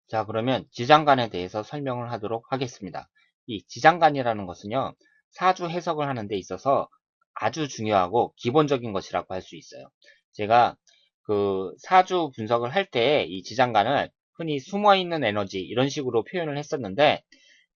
자, 그러면 지장간에 대해서 설명을 하도록 하겠습니다. 이 지장간이라는 것은요, 사주 해석을 하는 데 있어서 아주 중요하고 기본적인 것이라고 할 수 있어요. 제가 그 사주 분석을 할 때 이 지장간을 흔히 숨어있는 에너지 이런 식으로 표현을 했었는데,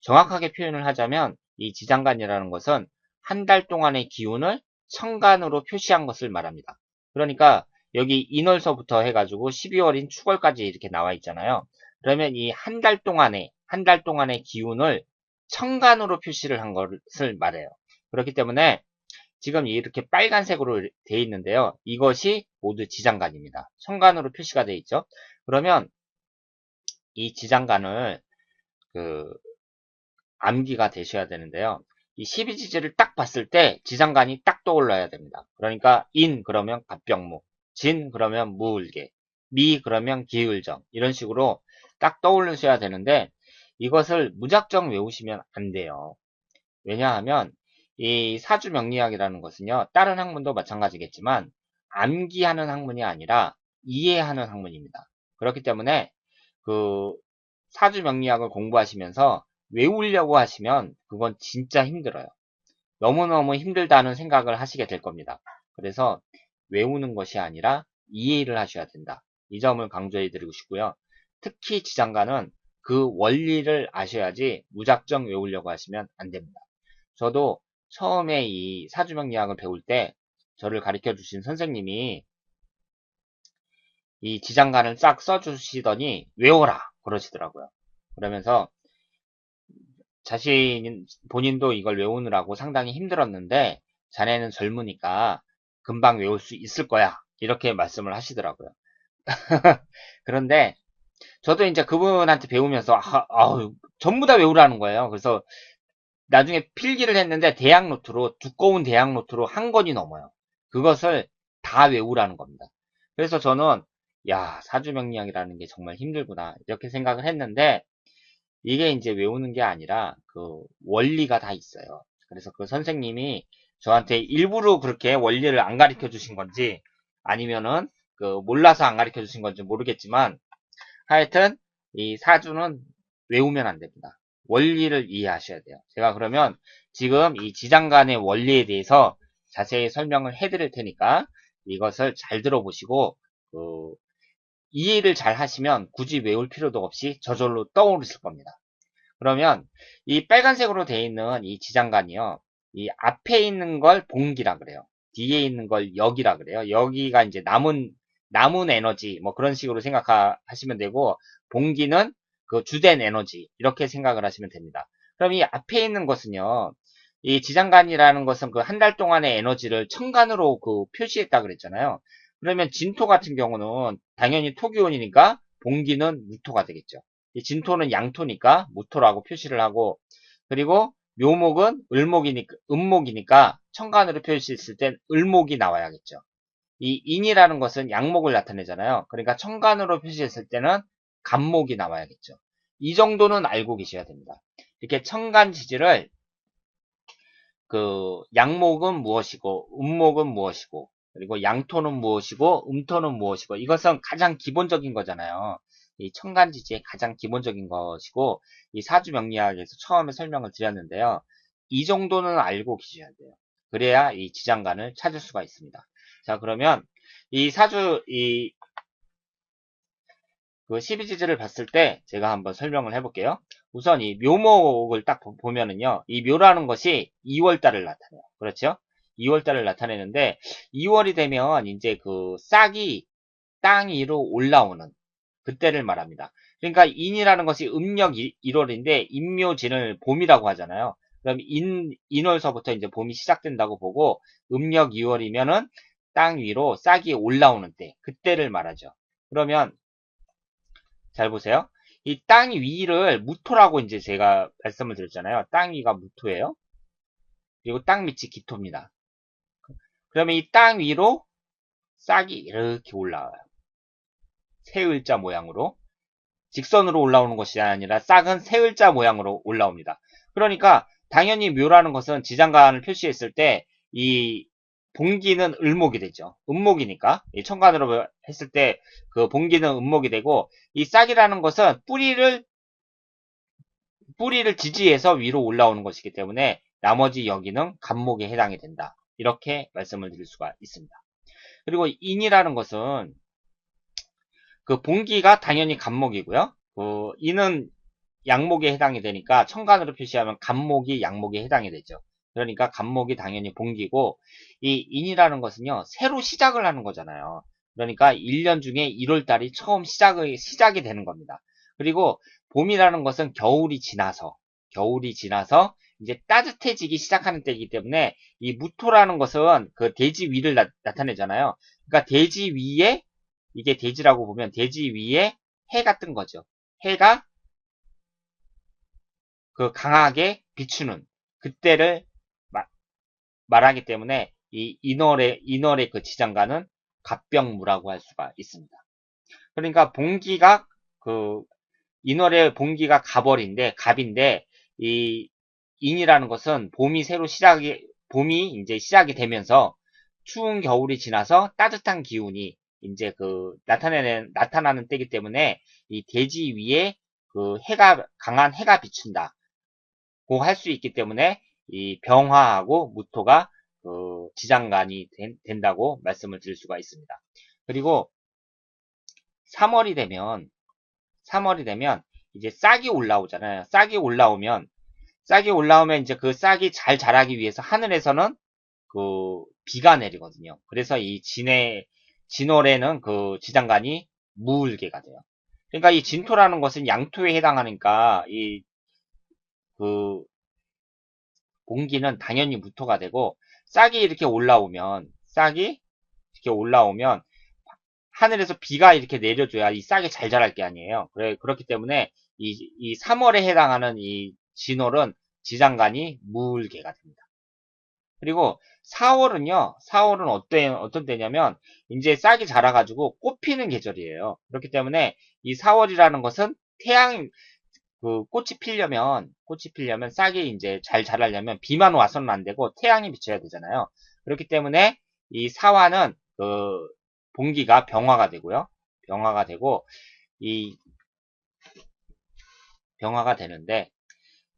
정확하게 표현을 하자면 이 지장간이라는 것은 한 달 동안의 기운을 천간으로 표시한 것을 말합니다. 그러니까 여기 인월서부터 해가지고 12월인 축월까지 이렇게 나와 있잖아요. 그러면 이 한 달 동안의 기운을 천간으로 표시를 한 것을 말해요. 그렇기 때문에 지금 이렇게 빨간색으로 되어 있는데요. 이것이 모두 지장간입니다. 천간으로 표시가 되어 있죠. 그러면 이 지장간을 그 암기가 되셔야 되는데요. 이 12지지를 딱 봤을 때 지장간이 딱 떠올라야 됩니다. 그러니까 인 그러면 갑병무, 진 그러면 무을개, 미 그러면 기을정 이런 식으로 딱 떠올리셔야 되는데 이것을 무작정 외우시면 안 돼요. 왜냐하면 이 사주명리학이라는 것은요. 다른 학문도 마찬가지겠지만 암기하는 학문이 아니라 이해하는 학문입니다. 그렇기 때문에 그 사주명리학을 공부하시면서 외우려고 하시면 그건 진짜 힘들어요. 너무너무 힘들다는 생각을 하시게 될 겁니다. 그래서 외우는 것이 아니라 이해를 하셔야 된다. 이 점을 강조해 드리고 싶고요. 특히 지장간은 그 원리를 아셔야지 무작정 외우려고 하시면 안 됩니다. 저도 처음에 이 사주명리학을 배울 때 저를 가르쳐 주신 선생님이 이 지장간을 싹 써주시더니 외워라 그러시더라고요. 그러면서 본인도 이걸 외우느라고 상당히 힘들었는데 자네는 젊으니까 금방 외울 수 있을 거야. 이렇게 말씀을 하시더라고요. 그런데 저도 이제 그분한테 배우면서 전부 다 외우라는 거예요. 그래서 나중에 필기를 했는데 두꺼운 대학 노트로 한 권이 넘어요. 그것을 다 외우라는 겁니다. 그래서 저는 야, 사주명리학이라는 게 정말 힘들구나. 이렇게 생각을 했는데 이게 이제 외우는 게 아니라 그 원리가 다 있어요. 그래서 그 선생님이 저한테 일부러 그렇게 원리를 안 가르쳐 주신 건지 아니면은 그 몰라서 안 가르쳐 주신 건지 모르겠지만 하여튼 이 사주는 외우면 안 됩니다. 원리를 이해하셔야 돼요. 제가 그러면 지금 이 지장간의 원리에 대해서 자세히 설명을 해드릴 테니까 이것을 잘 들어보시고 그 이해를 잘 하시면 굳이 외울 필요도 없이 저절로 떠오르실 겁니다. 그러면 이 빨간색으로 되어 있는 이 지장간이요. 이 앞에 있는 걸 봉기라 그래요. 뒤에 있는 걸 역이라 그래요. 여기가 이제 남은 에너지 뭐 그런 식으로 생각하시면 되고 봉기는 그 주된 에너지 이렇게 생각을 하시면 됩니다. 그럼 이 앞에 있는 것은요. 이 지장간이라는 것은 그 한 달 동안의 에너지를 천간으로 그 표시했다 그랬잖아요. 그러면 진토 같은 경우는 당연히 토기운이니까 봉기는 무토가 되겠죠. 이 진토는 양토니까 무토라고 표시를 하고 그리고 묘목은 음목이니까 천간으로 표시했을 땐 을목이 나와야겠죠. 이 인이라는 것은 양목을 나타내잖아요. 그러니까 천간으로 표시했을 때는 간목이 나와야겠죠. 이 정도는 알고 계셔야 됩니다. 이렇게 천간 지지를 그 양목은 무엇이고 음목은 무엇이고 그리고 양토는 무엇이고 음토는 무엇이고 이것은 가장 기본적인 거잖아요. 이 천간지지의 가장 기본적인 것이고 이 사주명리학에서 처음에 설명을 드렸는데요. 이 정도는 알고 계셔야 돼요. 그래야 이 지장간을 찾을 수가 있습니다. 자, 그러면 이 사주 그 12지지를 봤을 때 제가 한번 설명을 해볼게요. 우선 이 묘목을 딱 보면은요. 이 묘라는 것이 2월달을 나타내요. 그렇죠? 2월달을 나타내는데 2월이 되면 이제 그 싹이 땅 위로 올라오는 그때를 말합니다. 그러니까 인이라는 것이 음력 1월인데 인묘진을 봄이라고 하잖아요. 그럼 인월서부터 이제 봄이 시작된다고 보고 음력 2월이면은 땅 위로 싹이 올라오는 때 그때를 말하죠. 그러면 잘 보세요. 이 땅 위를 무토라고 이제 제가 말씀을 드렸잖아요. 땅 위가 무토예요. 그리고 땅 밑이 기토입니다. 그러면 이 땅 위로 싹이 이렇게 올라와요. 세을자 모양으로. 직선으로 올라오는 것이 아니라 싹은 세을자 모양으로 올라옵니다. 그러니까 당연히 묘라는 것은 지장간을 표시했을 때 이 봉기는 을목이 되죠. 음목이니까. 이 천간으로 했을 때 그 봉기는 음목이 되고, 이 싹이라는 것은 뿌리를 지지해서 위로 올라오는 것이기 때문에 나머지 여기는 간목에 해당이 된다. 이렇게 말씀을 드릴 수가 있습니다. 그리고 인이라는 것은 그 봉기가 당연히 간목이고요. 그 인은 양목에 해당이 되니까 천간으로 표시하면 간목이 양목에 해당이 되죠. 그러니까 간목이 당연히 봉기고, 이 인이라는 것은요, 새로 시작을 하는 거잖아요. 그러니까 1년 중에 1월달이 처음 시작이 되는 겁니다. 그리고 봄이라는 것은 겨울이 지나서 이제 따뜻해지기 시작하는 때이기 때문에 이 무토라는 것은 그 대지 위를 나타내잖아요. 그러니까 대지 위에, 이게 대지라고 보면 대지 위에 해가 뜬 거죠. 해가 그 강하게 비추는 그때를 말하기 때문에 이 인월의 그 지장간은 갑병무라고 할 수가 있습니다. 그러니까 봉기가 그 인월의 봉기가 갑인데 이 인이라는 것은 봄이 이제 시작이 되면서 추운 겨울이 지나서 따뜻한 기운이 이제 그 나타나는 때이기 때문에 이 대지 위에 그 강한 해가 비춘다. 할 수 있기 때문에 이 병화하고 무토가 그 지장간이 된다고 말씀을 드릴 수가 있습니다. 그리고 3월이 되면 이제 싹이 올라오잖아요. 싹이 올라오면 이제 그 싹이 잘 자라기 위해서 하늘에서는 그 비가 내리거든요. 그래서 이 진월에는 그 지장간이 무을개가 돼요. 그러니까 이 진토라는 것은 양토에 해당하니까 그 공기는 당연히 무토가 되고, 싹이 이렇게 올라오면 하늘에서 비가 이렇게 내려줘야 이 싹이 잘 자랄 게 아니에요. 그렇기 때문에 이 3월에 해당하는 이 진월은 지장간이 무을개가 됩니다. 그리고 4월은 어떤 때냐면 이제 싹이 자라가지고 꽃 피는 계절이에요. 그렇기 때문에 이 4월이라는 것은 꽃이 피려면 싹이 이제 잘 자라려면 비만 와서는 안 되고 태양이 비쳐야 되잖아요. 그렇기 때문에 이 사화는 그 봉기가 병화가 되고요. 병화가 되고 이 병화가 되는데,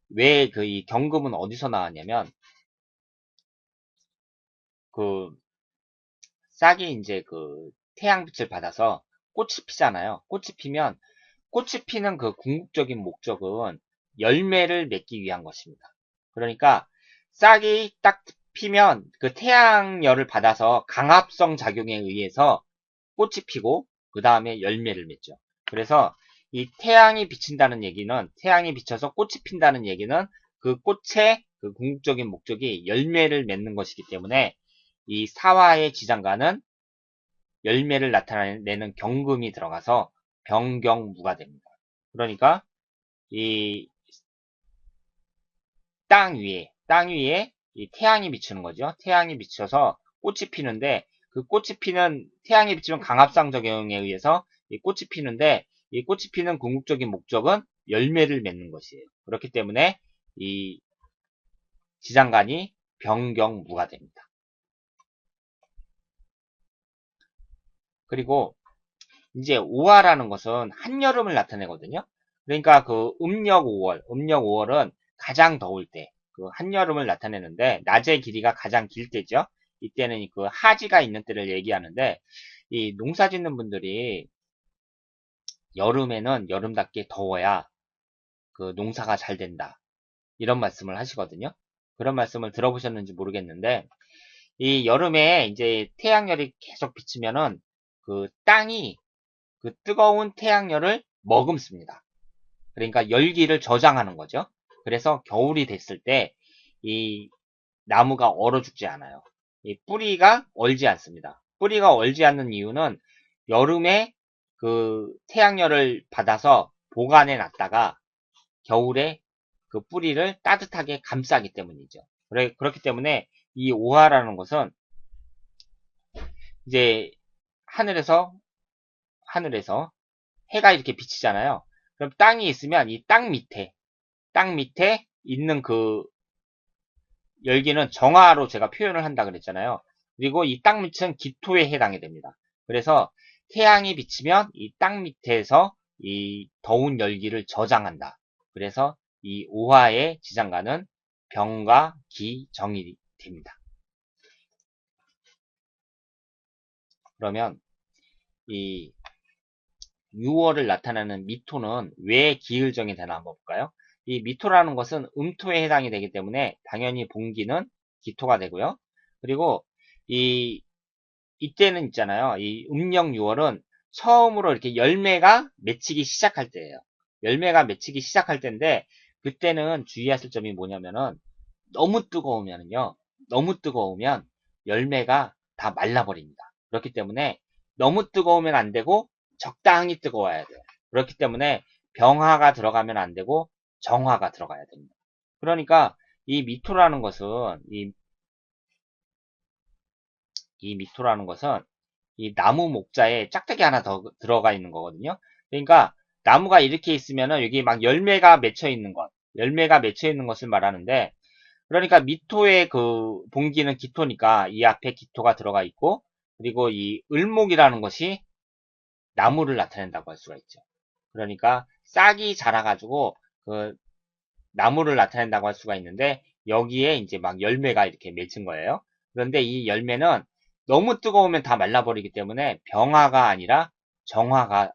왜 그 이 경금은 어디서 나왔냐면 그 싹이 이제 그 태양빛을 받아서 꽃이 피잖아요. 꽃이 피는 그 궁극적인 목적은 열매를 맺기 위한 것입니다. 그러니까 싹이 딱 피면 그 태양열을 받아서 강합성 작용에 의해서 꽃이 피고 그 다음에 열매를 맺죠. 그래서 이 태양이 비쳐서 꽃이 핀다는 얘기는 그 꽃의 그 궁극적인 목적이 열매를 맺는 것이기 때문에 이 사화의 지장간은 열매를 나타내는 경금이 들어가서 병경무가 됩니다. 그러니까 이 땅 위에 이 태양이 비추는 거죠. 태양이 비춰서 꽃이 피는데, 그 꽃이 피는 태양이 비추는 강합상 적용에 의해서 이 꽃이 피는데, 이 꽃이 피는 궁극적인 목적은 열매를 맺는 것이에요. 그렇기 때문에 이 지장간이 병경무가 됩니다. 그리고 이제 5화라는 것은 한여름을 나타내거든요. 그러니까 그 음력 5월은 가장 더울 때, 그 한여름을 나타내는데, 낮의 길이가 가장 길 때죠. 이때는 그 하지가 있는 때를 얘기하는데, 이 농사 짓는 분들이 여름에는 여름답게 더워야 그 농사가 잘 된다. 이런 말씀을 하시거든요. 그런 말씀을 들어보셨는지 모르겠는데, 이 여름에 이제 태양열이 계속 비치면은 그 땅이 그 뜨거운 태양열을 머금습니다. 그러니까 열기를 저장하는 거죠. 그래서 겨울이 됐을 때 이 나무가 얼어 죽지 않아요. 이 뿌리가 얼지 않습니다. 뿌리가 얼지 않는 이유는 여름에 그 태양열을 받아서 보관해 놨다가 겨울에 그 뿌리를 따뜻하게 감싸기 때문이죠. 그렇기 때문에 이 오화라는 것은 이제 하늘에서 해가 이렇게 비치잖아요. 그럼 땅이 있으면 이 땅 밑에 있는 그 열기는 정화로 제가 표현을 한다 그랬잖아요. 그리고 이 땅 밑은 기토에 해당이 됩니다. 그래서 태양이 비치면 이 땅 밑에서 이 더운 열기를 저장한다. 그래서 이 오화의 지장간은 병과 기, 정이 됩니다. 그러면 이 6월을 나타내는 미토는 왜 기을정이 되나 한번 볼까요? 이 미토라는 것은 음토에 해당이 되기 때문에 당연히 봉기는 기토가 되고요. 그리고 이때는 있잖아요. 이 음력 6월은 처음으로 이렇게 열매가 맺히기 시작할 때예요. 열매가 맺히기 시작할 때인데 그때는 주의하실 점이 뭐냐면은 너무 뜨거우면요. 너무 뜨거우면 열매가 다 말라버립니다. 그렇기 때문에 너무 뜨거우면 안 되고 적당히 뜨거워야 돼요. 그렇기 때문에 병화가 들어가면 안 되고 정화가 들어가야 됩니다. 그러니까 이 미토라는 것은 이 미토라는 것은 이 나무 목자에 짝짝이 하나 더 들어가 있는 거거든요. 그러니까 나무가 이렇게 있으면은 여기 막 열매가 맺혀 있는 것, 열매가 맺혀 있는 것을 말하는데 그러니까 미토의 그 봉기는 기토니까 이 앞에 기토가 들어가 있고 그리고 이 을목이라는 것이 나무를 나타낸다고 할 수가 있죠. 그러니까 싹이 자라가지고 그 나무를 나타낸다고 할 수가 있는데 여기에 이제 막 열매가 이렇게 맺힌 거예요. 그런데 이 열매는 너무 뜨거우면 다 말라버리기 때문에 병화가 아니라 정화가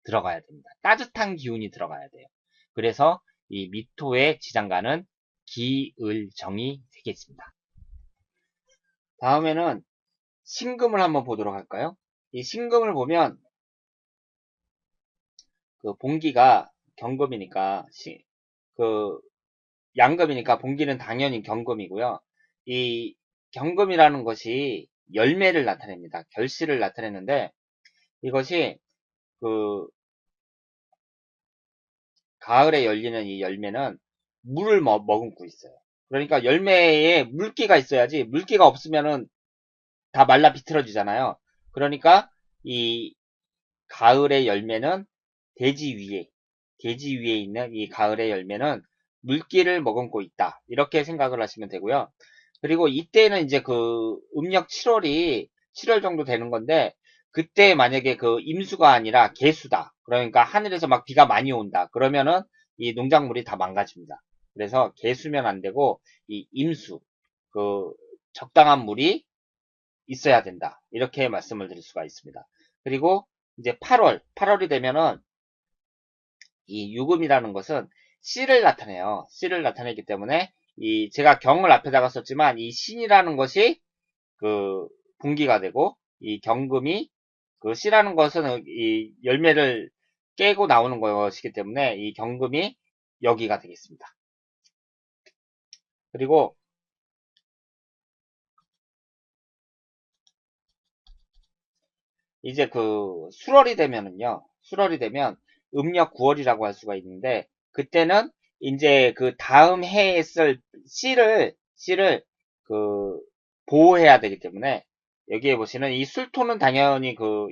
들어가야 됩니다. 따뜻한 기운이 들어가야 돼요. 그래서 이 미토의 지장간은 기을정이 되겠습니다. 다음에는 신금을 한번 보도록 할까요? 이 신금을 보면 그 봉기가 경금이니까 그 양금이니까 봉기는 당연히 경금이고요. 이 경금이라는 것이 열매를 나타냅니다. 결실을 나타내는데 이것이 그 가을에 열리는 이 열매는 물을 머금고 있어요. 그러니까 열매에 물기가 있어야지 물기가 없으면은 다 말라 비틀어지잖아요. 그러니까 이 가을의 열매는 대지 위에 대지 위에 있는 이 가을의 열매는 물기를 머금고 있다. 이렇게 생각을 하시면 되고요. 그리고 이때는 이제 그 음력 7월 정도 되는 건데 그때 만약에 그 임수가 아니라 개수다. 그러니까 하늘에서 막 비가 많이 온다. 그러면은 이 농작물이 다 망가집니다. 그래서 개수면 안 되고 이 임수 그 적당한 물이 있어야 된다. 이렇게 말씀을 드릴 수가 있습니다. 그리고 이제 8월이 되면은 이 유금이라는 것은 씨를 나타내요. 씨를 나타내기 때문에 이 제가 경을 앞에다가 썼지만 이 신이라는 것이 그 분기가 되고 이 경금이 그 씨라는 것은 이 열매를 깨고 나오는 것이기 때문에 이 경금이 여기가 되겠습니다. 그리고 이제 그 수월이 되면 음력 9월이라고 할 수가 있는데 그때는 이제 그 다음 해에 쓸 씨를 그 보호해야 되기 때문에 여기에 보시는 이 술토는 당연히 그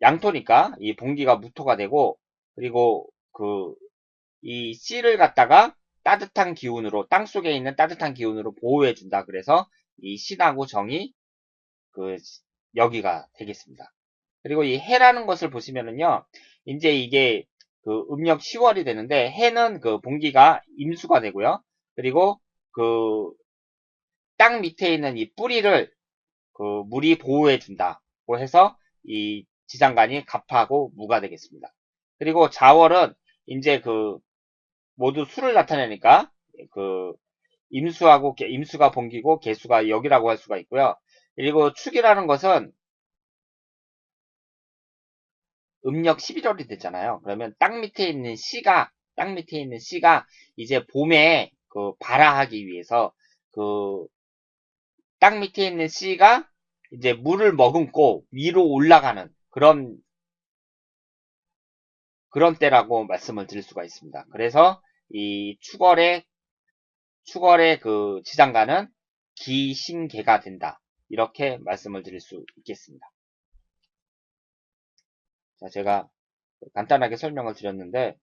양토니까 이 봉기가 무토가 되고 그리고 그 이 씨를 갖다가 따뜻한 기운으로 땅 속에 있는 따뜻한 기운으로 보호해 준다. 그래서 이 신하고 정이 그 여기가 되겠습니다. 그리고 이 해라는 것을 보시면은요, 이제 이게 그 음력 10월이 되는데 해는 그 봉기가 임수가 되고요. 그리고 그 땅 밑에 있는 이 뿌리를 그 물이 보호해 준다고 해서 이 지장간이 갑하고 무가 되겠습니다. 그리고 자월은 이제 그 모두 수를 나타내니까 그 임수가 봉기고 개수가 역이라고 할 수가 있고요. 그리고 축이라는 것은 음력 11월이 됐잖아요. 그러면 땅 밑에 있는 씨가 이제 봄에 그 발화하기 위해서 그 땅 밑에 있는 씨가 이제 물을 머금고 위로 올라가는 그런 때라고 말씀을 드릴 수가 있습니다. 그래서 이 축월의 그 지장간은 기신계가 된다. 이렇게 말씀을 드릴 수 있겠습니다. 자, 제가 간단하게 설명을 드렸는데요.